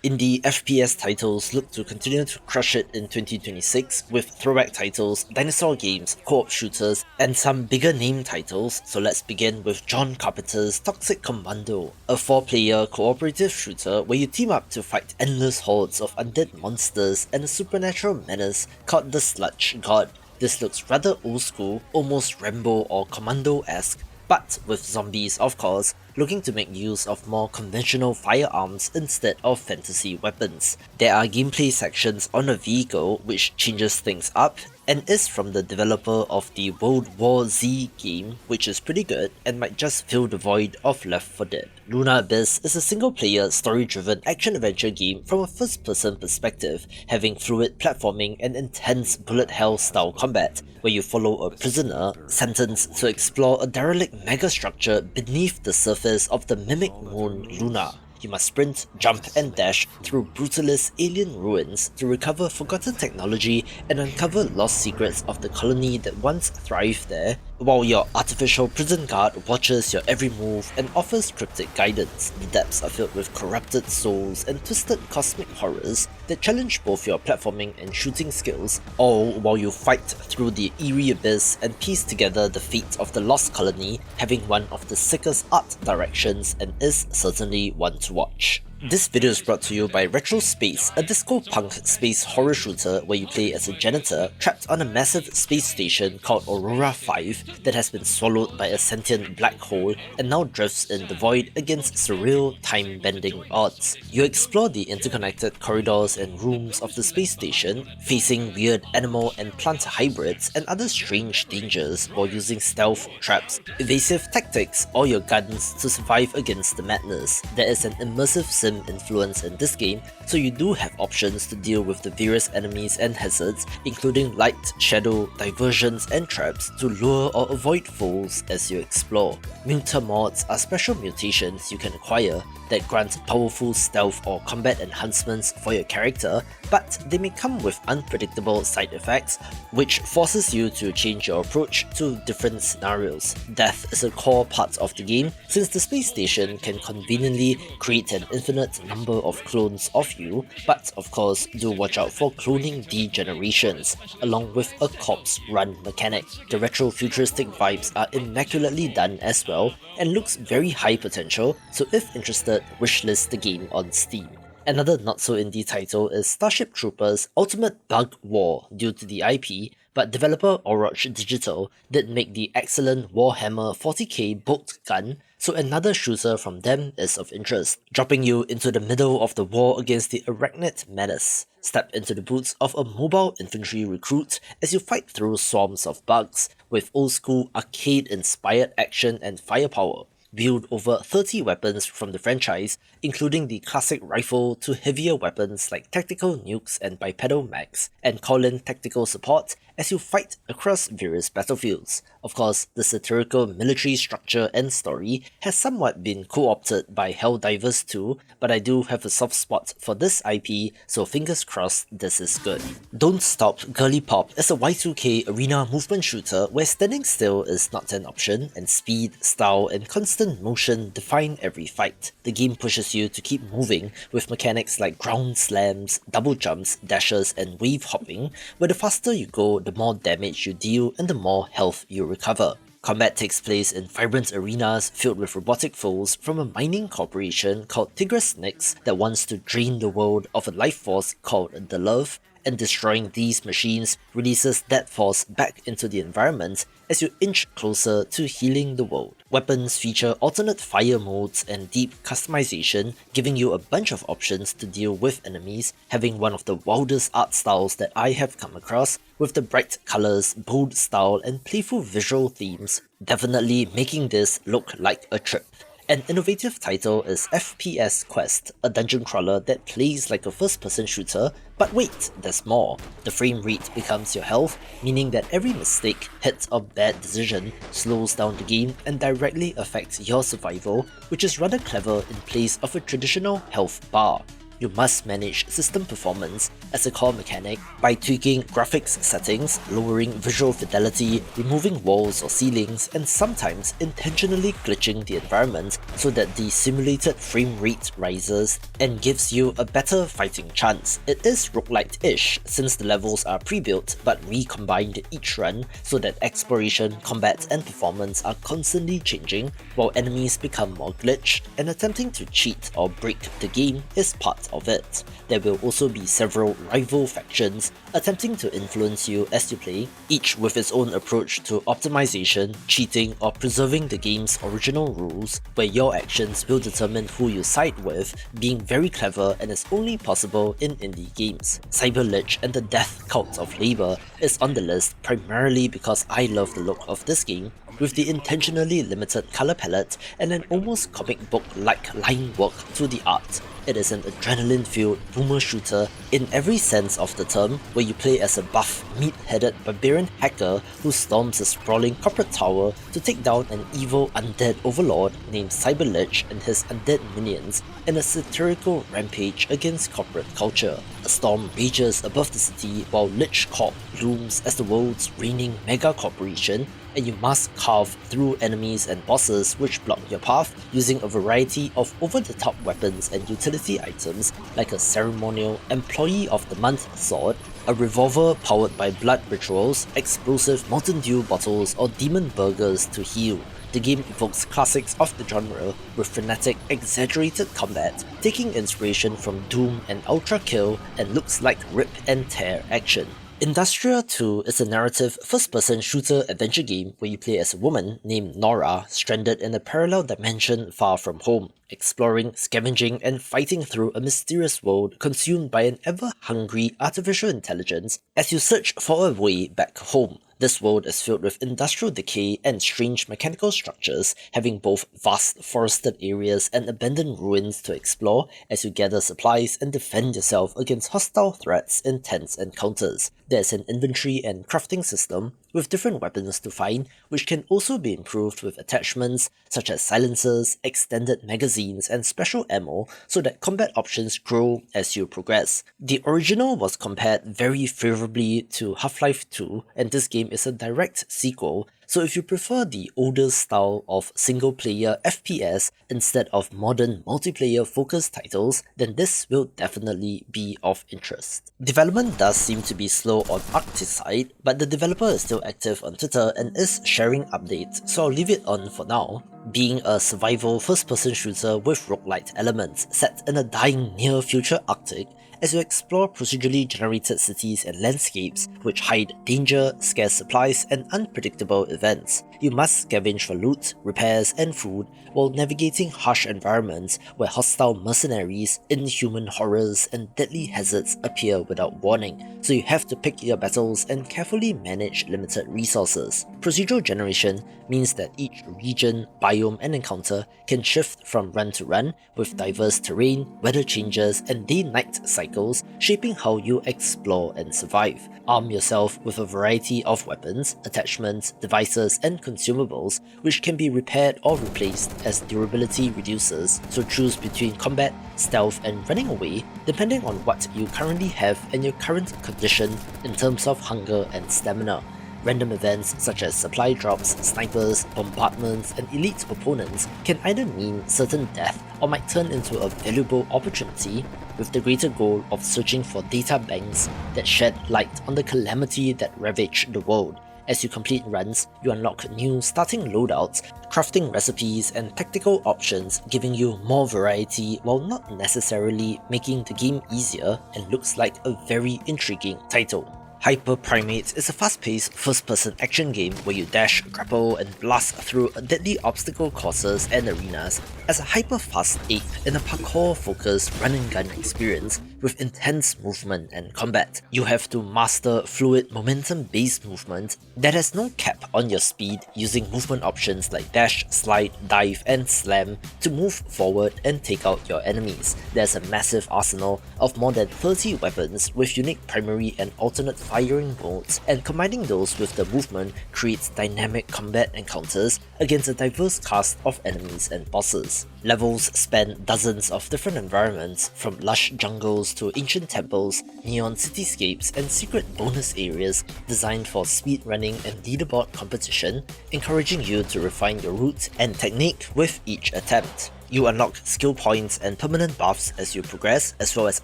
Indie FPS titles look to continue to crush it in 2026 with throwback titles, dinosaur games, co-op shooters, and some bigger name titles, so let's begin with John Carpenter's Toxic Commando, a 4-player cooperative shooter where you team up to fight endless hordes of undead monsters and a supernatural menace called the Sludge God. This looks rather old school, almost Rambo or Commando-esque, but with zombies of course, looking to make use of more conventional firearms instead of fantasy weapons. There are gameplay sections on a vehicle which changes things up, and is from the developer of the World War Z game, which is pretty good and might just fill the void of Left 4 Dead. Lunar Abyss is a single-player, story-driven action-adventure game from a first-person perspective, having fluid platforming and intense bullet hell style combat, where you follow a prisoner sentenced to explore a derelict megastructure beneath the surface of the mimic moon Luna. You must sprint, jump, and dash through brutalist alien ruins to recover forgotten technology and uncover lost secrets of the colony that once thrived there, while your artificial prison guard watches your every move and offers cryptic guidance. The depths are filled with corrupted souls and twisted cosmic horrors that challenge both your platforming and shooting skills, all while you fight through the eerie abyss and piece together the fate of the lost colony, having one of the sickest art directions and is certainly one to watch. This video is brought to you by Retrospace, a disco-punk space horror shooter where you play as a janitor trapped on a massive space station called Aurora 5 that has been swallowed by a sentient black hole and now drifts in the void against surreal time-bending odds. You explore the interconnected corridors and rooms of the space station, facing weird animal and plant hybrids and other strange dangers while using stealth, traps, evasive tactics, or your guns to survive against the madness. There is an immersive sim influence in this game, so you do have options to deal with the various enemies and hazards, including light, shadow, diversions, and traps to lure or avoid foes as you explore. Muta mods are special mutations you can acquire that grant powerful stealth or combat enhancements for your character, but they may come with unpredictable side effects, which forces you to change your approach to different scenarios. Death is a core part of the game, since the space station can conveniently create an infinite number of clones of you, but of course do watch out for cloning degenerations, along with a corpse run mechanic. The retro futuristic vibes are immaculately done as well, and looks very high potential, so if interested, wishlist the game on Steam. Another not-so-indie title is Starship Troopers Ultimate Bug War due to the IP, but developer Oroch Digital did make the excellent Warhammer 40k bolt gun, so another shooter from them is of interest, dropping you into the middle of the war against the Arachnid menace. Step into the boots of a mobile infantry recruit as you fight through swarms of bugs, with old-school arcade-inspired action and firepower. Wield over 30 weapons from the franchise, including the classic rifle to heavier weapons like tactical nukes and bipedal mags, and call in tactical support as you fight across various battlefields. Of course, the satirical military structure and story has somewhat been co-opted by Helldivers 2, but I do have a soft spot for this IP, so fingers crossed this is good. Don't Stop Girlypop is a Y2K arena movement shooter where standing still is not an option, and speed, style, and constant motion define every fight. The game pushes you to keep moving with mechanics like ground slams, double jumps, dashes, and wave hopping, where the faster you go, the more damage you deal and the more health you recover. Combat takes place in vibrant arenas filled with robotic foes from a mining corporation called Tigris Nix that wants to drain the world of a life force called the Love, and destroying these machines releases that force back into the environment as you inch closer to healing the world. Weapons feature alternate fire modes and deep customization, giving you a bunch of options to deal with enemies, having one of the wildest art styles that I have come across, with the bright colours, bold style, and playful visual themes, definitely making this look like a trip. An innovative title is FPS Quest, a dungeon crawler that plays like a first-person shooter, but wait, there's more. The frame rate becomes your health, meaning that every mistake, hit, or bad decision slows down the game and directly affects your survival, which is rather clever in place of a traditional health bar. you must manage system performance as a core mechanic by tweaking graphics settings, lowering visual fidelity, removing walls or ceilings, and sometimes intentionally glitching the environment so that the simulated frame rate rises and gives you a better fighting chance. It is roguelite-ish since the levels are pre-built but recombined each run so that exploration, combat, and performance are constantly changing while enemies become more glitched, and attempting to cheat or break the game is part of it. There will also be several rival factions attempting to influence you as you play, each with its own approach to optimization, cheating, or preserving the game's original rules, where your actions will determine who you side with, being very clever and is only possible in indie games. CYBRLICH and the Death Cult of Labor is on the list primarily because I love the look of this game, with the intentionally limited colour palette and an almost comic book-like line work to the art. It is an adrenaline-filled boomer shooter in every sense of the term, where you play as a buff, meat-headed barbarian hacker who storms a sprawling corporate tower to take down an evil undead overlord named CYBRLICH and his undead minions in a satirical rampage against corporate culture. A storm rages above the city while Lich Corp looms as the world's reigning mega corporation, and you must carve through enemies and bosses which block your path using a variety of over-the-top weapons and utility items like a ceremonial Employee of the Month sword, a revolver powered by blood rituals, explosive Mountain Dew bottles, or demon burgers to heal. The game evokes classics of the genre with frenetic, exaggerated combat, taking inspiration from Doom and Ultra Kill, and looks like rip and tear action. INDUSTRIA 2 is a narrative first-person shooter adventure game where you play as a woman named Nora, stranded in a parallel dimension far from home, exploring, scavenging, and fighting through a mysterious world consumed by an ever-hungry artificial intelligence as you search for a way back home. This world is filled with industrial decay and strange mechanical structures, having both vast forested areas and abandoned ruins to explore as you gather supplies and defend yourself against hostile threats in tense encounters. There's an inventory and crafting system with different weapons to find, which can also be improved with attachments such as silencers, extended magazines, and special ammo so that combat options grow as you progress. The original was compared very favourably to Half-Life 2, and this game is a direct sequel, so if you prefer the older style of single-player FPS instead of modern multiplayer-focused titles, then this will definitely be of interest. Development does seem to be slow on Arcticide, but the developer is still active on Twitter and is sharing updates, so I'll leave it on for now. Being a survival first-person shooter with roguelite elements set in a dying near-future Arctic, as you explore procedurally generated cities and landscapes which hide danger, scarce supplies, and unpredictable events. You must scavenge for loot, repairs, and food while navigating harsh environments where hostile mercenaries, inhuman horrors, and deadly hazards appear without warning, so you have to pick your battles and carefully manage limited resources. Procedural generation means that each region, biome, and encounter can shift from run to run with diverse terrain, weather changes, and day-night cycles shaping how you explore and survive. Arm yourself with a variety of weapons, attachments, devices, and consumables which can be repaired or replaced as durability reduces, so choose between combat, stealth, and running away depending on what you currently have and your current condition in terms of hunger and stamina. Random events such as supply drops, snipers, bombardments, and elite opponents can either mean certain death or might turn into a valuable opportunity, with the greater goal of searching for data banks that shed light on the calamity that ravaged the world. As you complete runs, you unlock new starting loadouts, crafting recipes, and tactical options, giving you more variety while not necessarily making the game easier, and looks like a very intriguing title. PRIMATE is a fast-paced first-person action game where you dash, grapple, and blast through deadly obstacle courses and arenas as a hyper-fast ape in a parkour-focused run-and-gun experience with intense movement and combat. You have to master fluid momentum-based movement that has no cap on your speed, using movement options like dash, slide, dive, and slam to move forward and take out your enemies. There's a massive arsenal of more than 30 weapons with unique primary and alternate firing modes, and combining those with the movement creates dynamic combat encounters against a diverse cast of enemies and bosses. Levels span dozens of different environments, from lush jungles to ancient temples, neon cityscapes, and secret bonus areas designed for speedrunning and leaderboard competition, encouraging you to refine your route and technique with each attempt. You unlock skill points and permanent buffs as you progress, as well as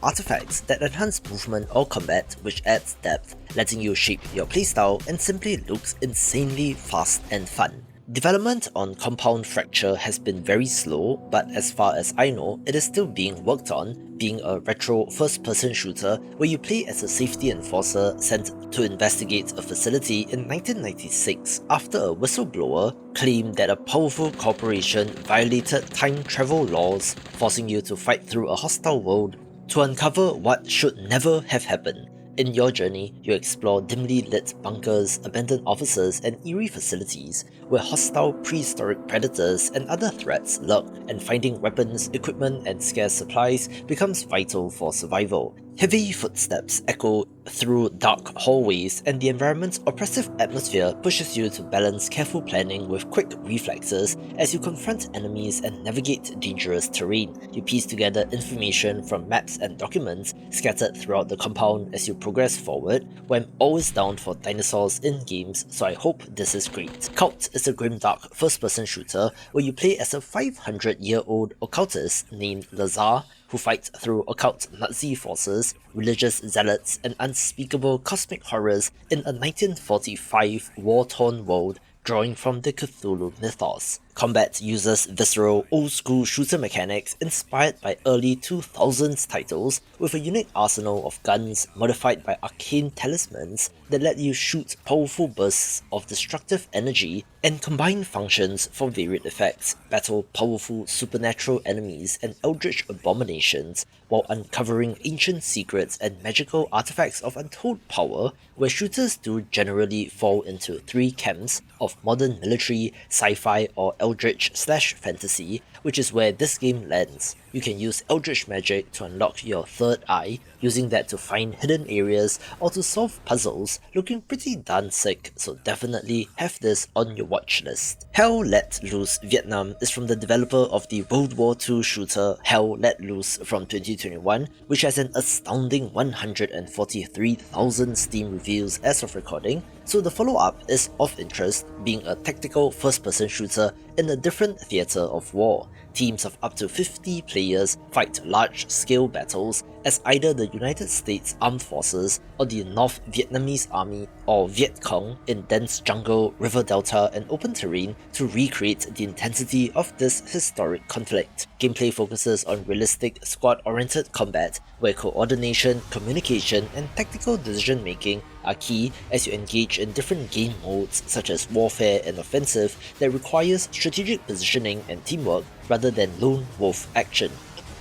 artifacts that enhance movement or combat, which adds depth, letting you shape your playstyle and simply looks insanely fast and fun. Development on Compound Fracture has been very slow, but as far as I know, it is still being worked on, being a retro first-person shooter where you play as a safety enforcer sent to investigate a facility in 1996 after a whistleblower claimed that a powerful corporation violated time travel laws, forcing you to fight through a hostile world to uncover what should never have happened. In your journey, you explore dimly lit bunkers, abandoned offices, and eerie facilities where hostile prehistoric predators and other threats lurk, and finding weapons, equipment, and scarce supplies becomes vital for survival. Heavy footsteps echo through dark hallways, and the environment's oppressive atmosphere pushes you to balance careful planning with quick reflexes as you confront enemies and navigate dangerous terrain. You piece together information from maps and documents scattered throughout the compound as you progress forward. Well, I'm always down for dinosaurs in games, so I hope this is great. Cult is a grimdark first-person shooter where you play as a 500-year-old occultist named Lazar, who fights through occult Nazi forces, religious zealots, and unspeakable cosmic horrors in a 1945 war-torn world drawing from the Cthulhu mythos. Combat uses visceral, old-school shooter mechanics inspired by early 2000s titles, with a unique arsenal of guns modified by arcane talismans that let you shoot powerful bursts of destructive energy and combine functions for varied effects, battle powerful supernatural enemies and eldritch abominations, while uncovering ancient secrets and magical artifacts of untold power, where shooters do generally fall into three camps of modern military, sci-fi, or eldritch/fantasy, which is where this game lands. You can use eldritch magic to unlock your third eye, using that to find hidden areas or to solve puzzles, looking pretty darn sick, so definitely have this on your watch list. Hell Let Loose Vietnam is from the developer of the World War II shooter Hell Let Loose from 2021, which has an astounding 143,000 Steam reviews as of recording, so the follow-up is of interest, being a tactical first-person shooter in a different theatre of war. Teams of up to 50 players fight large-scale battles as either the United States Armed Forces or the North Vietnamese Army or Viet Cong in dense jungle, river delta, and open terrain to recreate the intensity of this historic conflict. Gameplay focuses on realistic, squad-oriented combat where coordination, communication, and tactical decision-making are key as you engage in different game modes such as warfare and offensive that requires strategic positioning and teamwork rather than lone wolf action.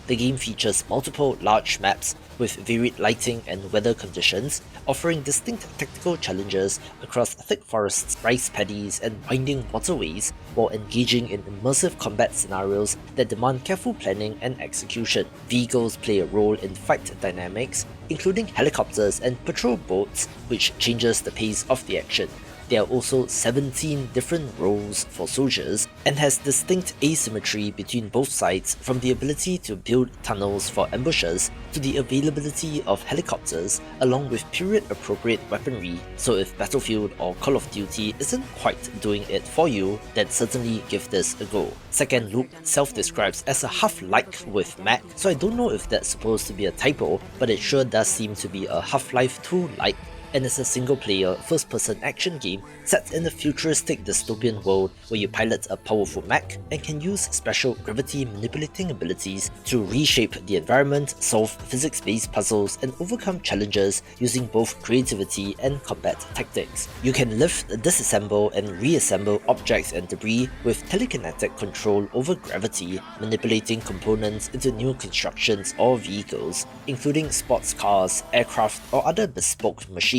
The game features multiple large maps with varied lighting and weather conditions, offering distinct tactical challenges across thick forests, rice paddies, and winding waterways, while engaging in immersive combat scenarios that demand careful planning and execution. Vehicles play a role in fight dynamics, including helicopters and patrol boats, which changes the pace of the action. There are also 17 different roles for soldiers, and has distinct asymmetry between both sides, from the ability to build tunnels for ambushes to the availability of helicopters, along with period-appropriate weaponry, so if Battlefield or Call of Duty isn't quite doing it for you, then certainly give this a go. Second Loop self-describes as a Half-like with Mac, so I don't know if that's supposed to be a typo, but it sure does seem to be a Half-Life 2-like, and is a single-player, first-person action game set in a futuristic dystopian world where you pilot a powerful mech and can use special gravity-manipulating abilities to reshape the environment, solve physics-based puzzles, and overcome challenges using both creativity and combat tactics. You can lift, disassemble, and reassemble objects and debris with telekinetic control over gravity, manipulating components into new constructions or vehicles, including sports cars, aircraft, or other bespoke machines,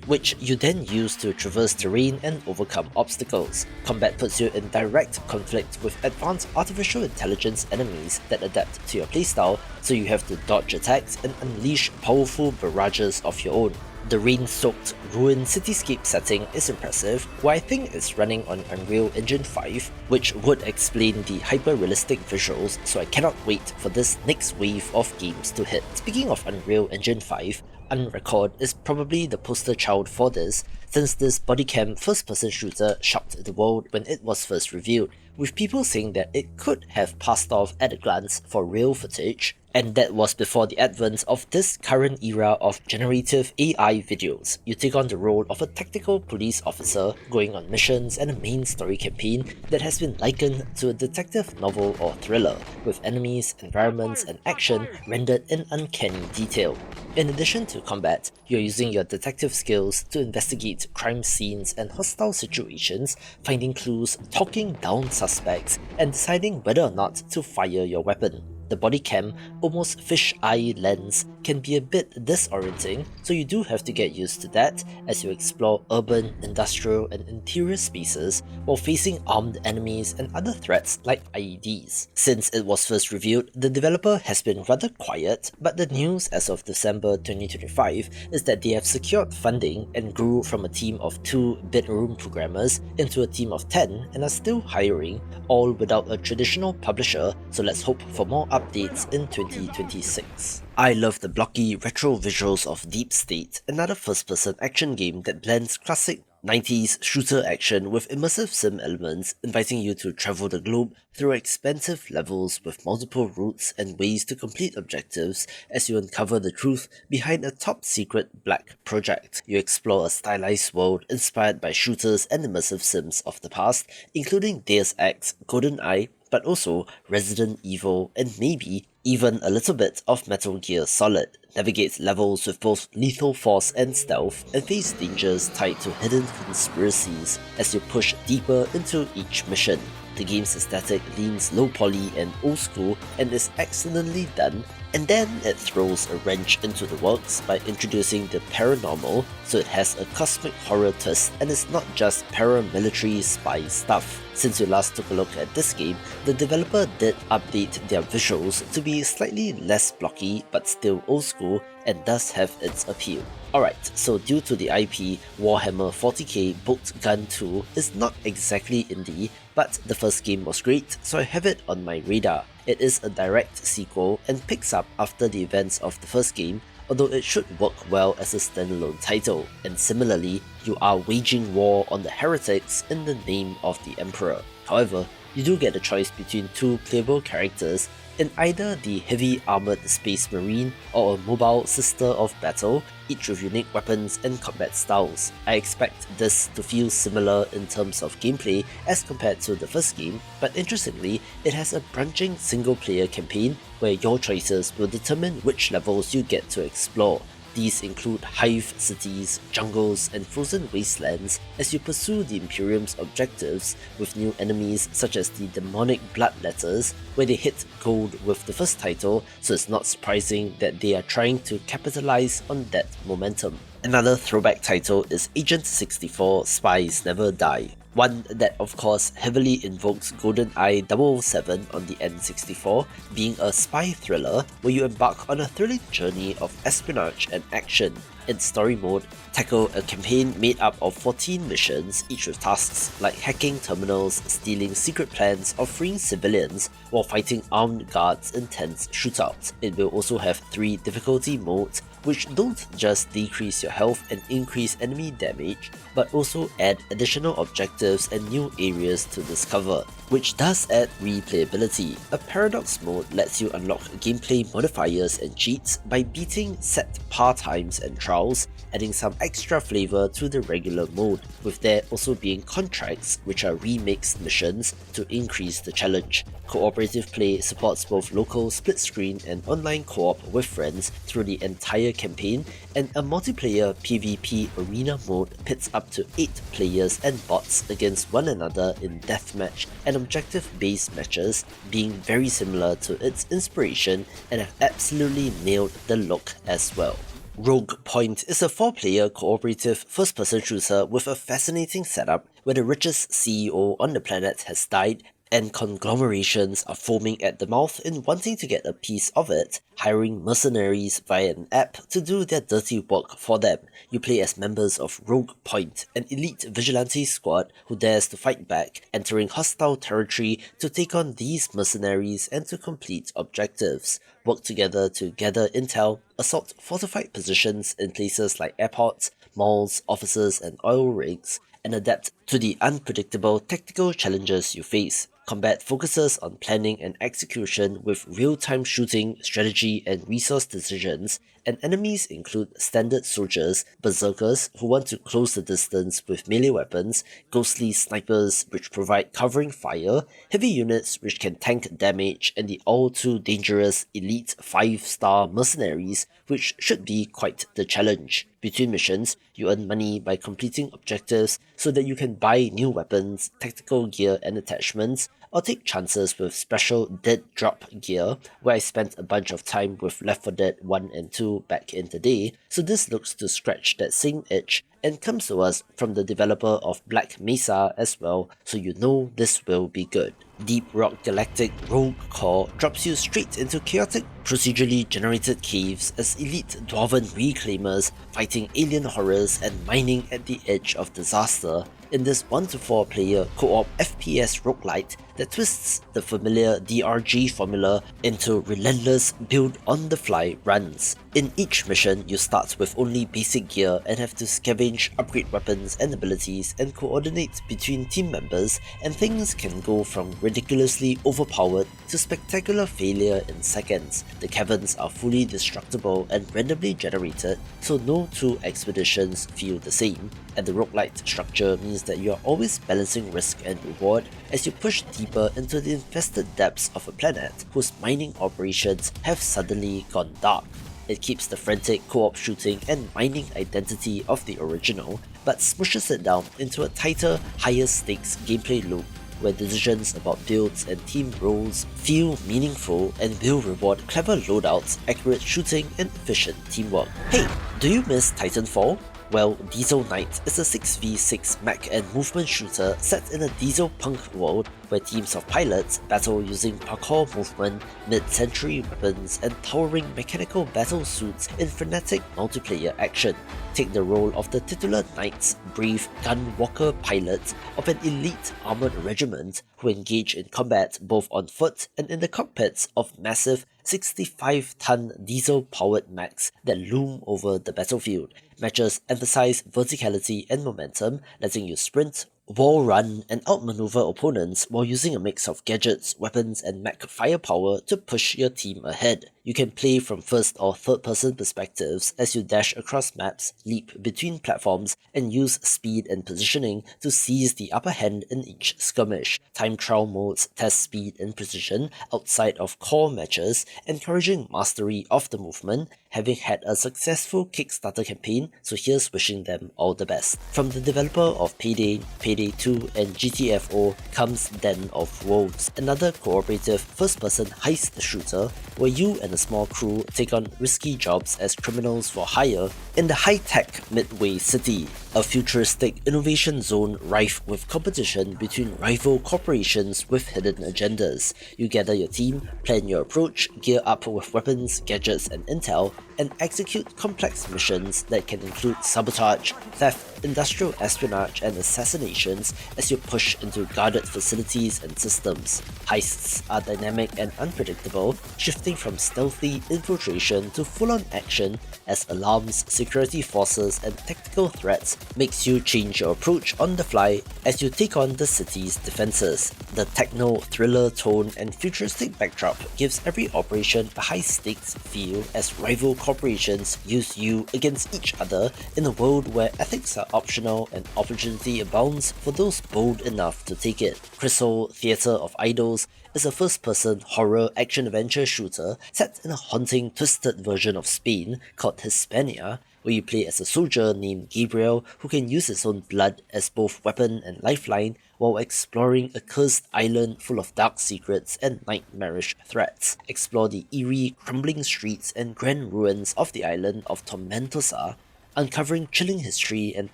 which you then use to traverse terrain and overcome obstacles. Combat puts you in direct conflict with advanced artificial intelligence enemies that adapt to your playstyle, so you have to dodge attacks and unleash powerful barrages of your own. The rain-soaked, ruined cityscape setting is impressive, while I think it's running on Unreal Engine 5, which would explain the hyper-realistic visuals, so I cannot wait for this next wave of games to hit. Speaking of Unreal Engine 5, Unrecord is probably the poster child for this, since this bodycam first-person shooter shocked the world when it was first revealed, with people saying that it could have passed off at a glance for real footage, and that was before the advent of this current era of generative AI videos. You take on the role of a tactical police officer going on missions and a main story campaign that has been likened to a detective novel or thriller, with enemies, environments, and action rendered in uncanny detail. In addition to combat, you're using your detective skills to investigate crime scenes and hostile situations, finding clues, talking down suspects, and deciding whether or not to fire your weapon. The bodycam, almost fish-eye lens, can be a bit disorienting, so you do have to get used to that as you explore urban, industrial, and interior spaces while facing armed enemies and other threats like IEDs. Since it was first revealed, the developer has been rather quiet, but the news as of December 2025 is that they have secured funding and grew from a team of 2 bedroom programmers into a team of 10 and are still hiring, all without a traditional publisher, so let's hope for more updates in 2026. I love the blocky retro visuals of Deep State, another first-person action game that blends classic 90s shooter action with immersive sim elements, inviting you to travel the globe through expansive levels with multiple routes and ways to complete objectives as you uncover the truth behind a top-secret black project. You explore a stylized world inspired by shooters and immersive sims of the past, including Deus Ex, GoldenEye, but also Resident Evil, and maybe even a little bit of Metal Gear Solid. Navigate levels with both lethal force and stealth, and face dangers tied to hidden conspiracies as you push deeper into each mission. The game's aesthetic leans low poly and old school and is excellently done, and then it throws a wrench into the works by introducing the paranormal, so it has a cosmic horror twist and is not just paramilitary spy stuff. Since you last took a look at this game, the developer did update their visuals to be slightly less blocky but still old school and does have its appeal. Alright, so due to the IP, Warhammer 40k Bolt Gun 2 is not exactly indie, but the first game was great, so I have it on my radar. It is a direct sequel and picks up after the events of the first game, although it should work well as a standalone title, and similarly, you are waging war on the heretics in the name of the Emperor. However, you do get a choice between 2 playable characters in either the heavy armoured Space Marine or a mobile Sister of Battle, each with unique weapons and combat styles. I expect this to feel similar in terms of gameplay as compared to the first game, but interestingly, it has a branching single player campaign where your choices will determine which levels you get to explore. These include hive cities, jungles, and frozen wastelands as you pursue the Imperium's objectives with new enemies such as the demonic bloodletters, where they hit gold with the first title, so it's not surprising that they are trying to capitalize on that momentum. Another throwback title is Agent 64 Spies Never Die, one that of course heavily invokes GoldenEye 007 on the N64, being a spy thriller where you embark on a thrilling journey of espionage and action. In story mode, tackle a campaign made up of 14 missions, each with tasks like hacking terminals, stealing secret plans, or freeing civilians while fighting armed guards in tense shootouts. It will also have 3 difficulty modes, which don't just decrease your health and increase enemy damage, but also add additional objectives and new areas to discover, which does add replayability. A paradox mode lets you unlock gameplay modifiers and cheats by beating set par times and trials, adding some extra flavor to the regular mode, with there also being contracts, which are remixed missions to increase the challenge. Cooperative play supports both local split screen and online co-op with friends through the entire campaign, and a multiplayer PvP arena mode pits up to 8 players and bots against one another in deathmatch and objective-based matches, being very similar to its inspiration and have absolutely nailed the look as well. Rogue Point is a 4-player cooperative first-person shooter with a fascinating setup where the richest CEO on the planet has died and conglomerations are foaming at the mouth in wanting to get a piece of it, hiring mercenaries via an app to do their dirty work for them. You play as members of Rogue Point, an elite vigilante squad who dares to fight back, entering hostile territory to take on these mercenaries and to complete objectives. Work together to gather intel, assault fortified positions in places like airports, malls, offices, and oil rigs, and adapt to the unpredictable tactical challenges you face. Combat focuses on planning and execution with real-time shooting, strategy, and resource decisions, and enemies include standard soldiers, berserkers who want to close the distance with melee weapons, ghostly snipers which provide covering fire, heavy units which can tank damage, and the all-too dangerous elite 5-star mercenaries, which should be quite the challenge. Between missions, you earn money by completing objectives so that you can buy new weapons, tactical gear and attachments, or take chances with special dead drop gear, where I spent a bunch of time with Left 4 Dead 1 and 2 back in the day, so this looks to scratch that same itch and comes to us from the developer of Black Mesa as well, so you know this will be good. Deep Rock Galactic Rogue Core drops you straight into chaotic, procedurally generated caves as elite dwarven reclaimers fighting alien horrors and mining at the edge of disaster in this 1-to-4 player co-op FPS roguelite that twists the familiar DRG formula into relentless build-on-the-fly runs. In each mission, you start with only basic gear and have to scavenge, upgrade weapons and abilities, and coordinate between team members, and things can go from ridiculously overpowered to spectacular failure in seconds. The caverns are fully destructible and randomly generated, so no two expeditions feel the same, and the roguelite structure means that you are always balancing risk and reward as you push deeper into the infested depths of a planet whose mining operations have suddenly gone dark. It keeps the frantic co-op shooting and mining identity of the original, but smushes it down into a tighter, higher stakes gameplay loop where decisions about builds and team roles feel meaningful and will reward clever loadouts, accurate shooting, and efficient teamwork. Hey, do you miss Titanfall? Well, Diesel Knight is a 6v6 mech and movement shooter set in a diesel punk world where teams of pilots battle using parkour movement, mid-century weapons, and towering mechanical battle suits in frenetic multiplayer action. Take the role of the titular Knight's brave gunwalker pilots of an elite armored regiment who engage in combat both on foot and in the cockpits of massive 65-ton diesel-powered mechs that loom over the battlefield. Matches emphasize verticality and momentum, letting you sprint, wall run, and outmaneuver opponents while using a mix of gadgets, weapons, and mech firepower to push your team ahead. You can play from first or third person perspectives as you dash across maps, leap between platforms, and use speed and positioning to seize the upper hand in each skirmish. Time trial modes test speed and precision outside of core matches, encouraging mastery of the movement, having had a successful Kickstarter campaign, so here's wishing them all the best. From the developer of Payday, Payday 2, and GTFO comes Den of Wolves, another cooperative first-person heist shooter where you and a small crew take on risky jobs as criminals for hire in the high-tech Midway City, a futuristic innovation zone rife with competition between rival corporations with hidden agendas. You gather your team, plan your approach, gear up with weapons, gadgets, and intel, and execute complex missions that can include sabotage, theft, industrial espionage, and assassinations as you push into guarded facilities and systems. Heists are dynamic and unpredictable, shifting from stealthy infiltration to full-on action as alarms, security forces, and tactical threats makes you change your approach on the fly as you take on the city's defenses. The techno-thriller tone and futuristic backdrop gives every operation a high-stakes feel as rival corporations use you against each other in a world where ethics are optional and opportunity abounds for those bold enough to take it. Chryssal Theatre of Idols is a first-person horror action-adventure shooter set in a haunting, twisted version of Spain called Hispania, where you play as a soldier named Gabriel who can use his own blood as both weapon and lifeline while exploring a cursed island full of dark secrets and nightmarish threats. Explore the eerie, crumbling streets and grand ruins of the island of Tormentosa, uncovering chilling history and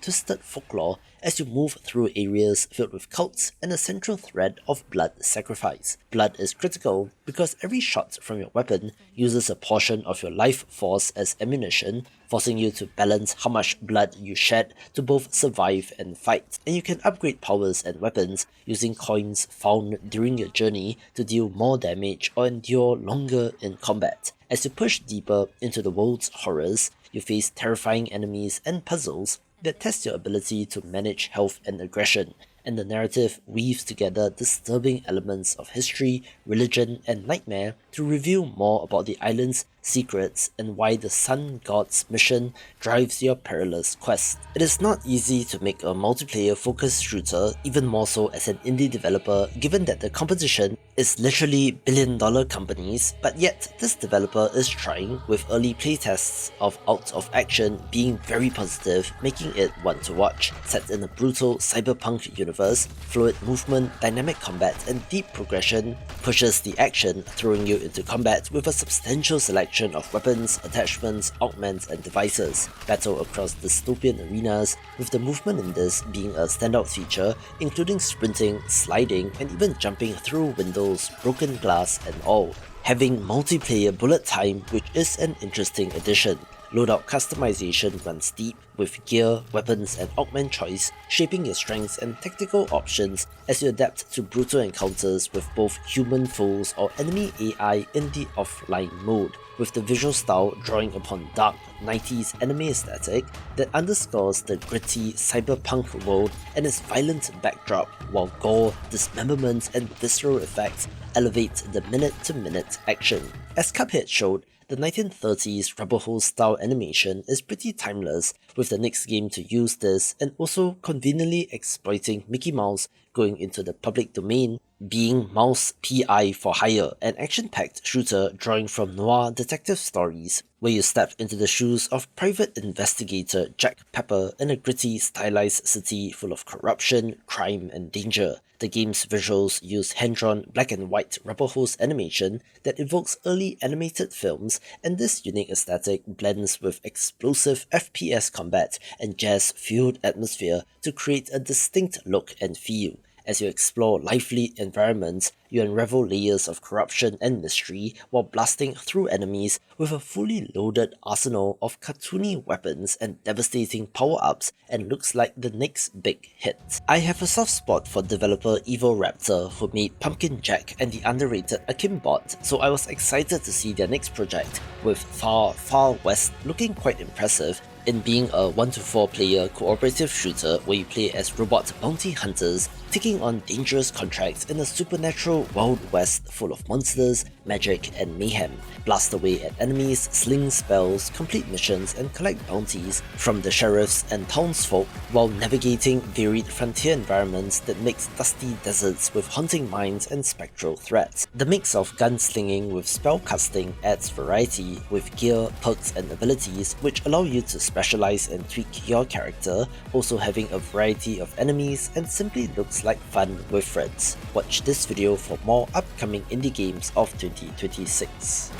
twisted folklore as you move through areas filled with cults and a central thread of blood sacrifice. Blood is critical because every shot from your weapon uses a portion of your life force as ammunition, forcing you to balance how much blood you shed to both survive and fight. And you can upgrade powers and weapons using coins found during your journey to deal more damage or endure longer in combat. As you push deeper into the world's horrors, you face terrifying enemies and puzzles that test your ability to manage health and aggression, and the narrative weaves together disturbing elements of history, religion, and nightmare to reveal more about the island's secrets and why the Sun God's mission drives your perilous quest. It is not easy to make a multiplayer-focused shooter, even more so as an indie developer, given that the competition is literally billion-dollar companies, but yet this developer is trying, with early playtests of Out of Action being very positive, making it one to watch. Set in a brutal cyberpunk universe, fluid movement, dynamic combat, and deep progression pushes the action, throwing you into combat with a substantial selection of weapons, attachments, augments, and devices. Battle across dystopian arenas, with the movement in this being a standout feature, including sprinting, sliding, and even jumping through windows, broken glass, and all. Having multiplayer bullet time, which is an interesting addition. Loadout customization runs deep, with gear, weapons, and augment choice shaping your strengths and tactical options as you adapt to brutal encounters with both human foes or enemy AI in the offline mode, with the visual style drawing upon dark 90s anime aesthetic that underscores the gritty cyberpunk world and its violent backdrop, while gore, dismemberment, and visceral effects elevate the minute-to-minute action. As Cuphead showed, the 1930s rubber hose style animation is pretty timeless, with the next game to use this and also conveniently exploiting Mickey Mouse going into the public domain, being Mouse P.I. for Hire, an action-packed shooter drawing from noir detective stories, where you step into the shoes of private investigator Jack Pepper in a gritty, stylized city full of corruption, crime, and danger. The game's visuals use hand-drawn black and white rubber hose animation that evokes early animated films, and this unique aesthetic blends with explosive FPS combat and jazz-fueled atmosphere to create a distinct look and feel. As you explore lively environments, you unravel layers of corruption and mystery while blasting through enemies with a fully loaded arsenal of cartoony weapons and devastating power-ups, and looks like the next big hit. I have a soft spot for developer Evil Raptor, who made Pumpkin Jack and the underrated Akimbot, so I was excited to see their next project, with Far Far West looking quite impressive in being a 1 to 4 player cooperative shooter where you play as robot bounty hunters taking on dangerous contracts in a supernatural Wild West full of monsters, magic, and mayhem. Blast away at enemies, sling spells, complete missions, and collect bounties from the sheriffs and townsfolk while navigating varied frontier environments that mix dusty deserts with haunting mines and spectral threats. The mix of gunslinging with spellcasting adds variety, with gear, perks, and abilities which allow you to specialize and tweak your character, also having a variety of enemies, and simply looks like fun with friends. Watch this video for more upcoming indie games of 2026.